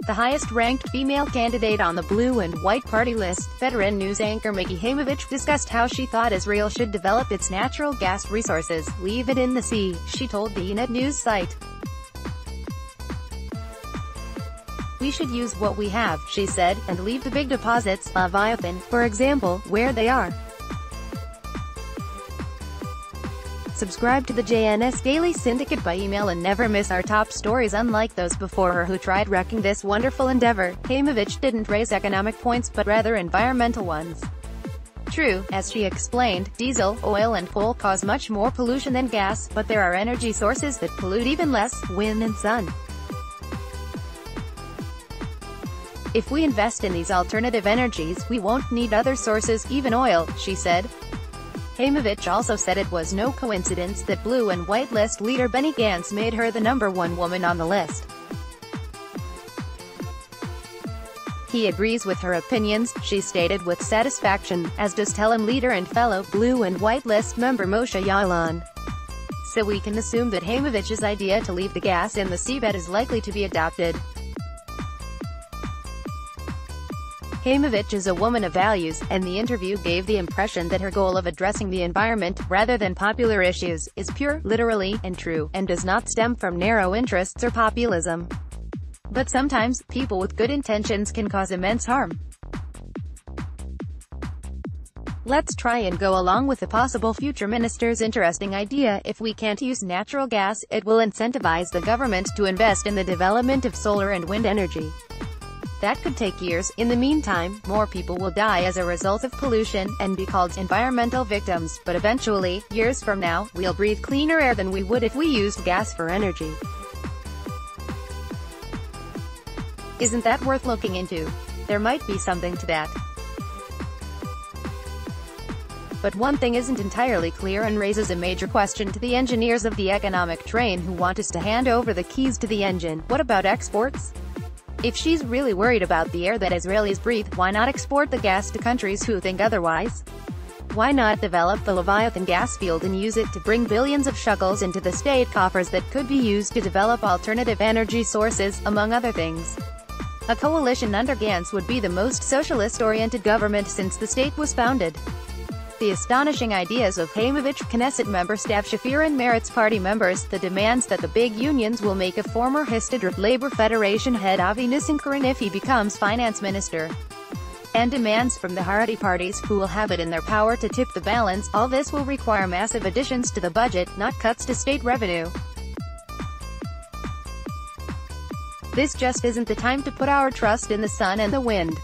the highest-ranked female candidate on the Blue and White Party list. Veteran news anchor Miki Haymovich discussed how she thought Israel should develop its natural gas resources. "Leave it in the sea," she told the Ynet news site. "We should use what we have," she said, "and leave the big deposits, Leviathan, for example, where they are." Subscribe to the JNS Daily Syndicate by email and never miss our top stories. Unlike those before her who tried wrecking this wonderful endeavor, Haymovich didn't raise economic points but rather environmental ones. True, as she explained, diesel, oil and coal cause much more pollution than gas, but there are energy sources that pollute even less: wind and sun. "If we invest in these alternative energies, we won't need other sources, even oil," she said. Haymovich also said it was no coincidence that Blue and White list leader Benny Gantz made her the #1 woman on the list. "He agrees with her opinions," she stated with satisfaction, as does Telem leader and fellow Blue and White list member Moshe Ya'alon. So we can assume that Haymovich's idea to leave the gas in the seabed is likely to be adopted. Haymovich is a woman of values, and the interview gave the impression that her goal of addressing the environment, rather than popular issues, is pure, literally, and true, and does not stem from narrow interests or populism. But sometimes, people with good intentions can cause immense harm. Let's try and go along with the possible future minister's interesting idea. If we can't use natural gas, it will incentivize the government to invest in the development of solar and wind energy. That could take years. In the meantime, more people will die as a result of pollution, and be called environmental victims, but eventually, years from now, we'll breathe cleaner air than we would if we used gas for energy. Isn't that worth looking into? There might be something to that. But one thing isn't entirely clear and raises a major question to the engineers of the economic train who want us to hand over the keys to the engine. What about exports? If she's really worried about the air that Israelis breathe, why not export the gas to countries who think otherwise? Why not develop the Leviathan gas field and use it to bring billions of shekels into the state coffers that could be used to develop alternative energy sources, among other things? A coalition under Gantz would be the most socialist-oriented government since the state was founded. The astonishing ideas of Haymovich, Knesset member Stav Shafir and Meretz party members, the demands that the big unions will make a former Histadrut Labor Federation head Avi Nissankaran if he becomes finance minister, and demands from the Haredi parties, who will have it in their power to tip the balance. All this will require massive additions to the budget, not cuts to state revenue. This just isn't the time to put our trust in the sun and the wind.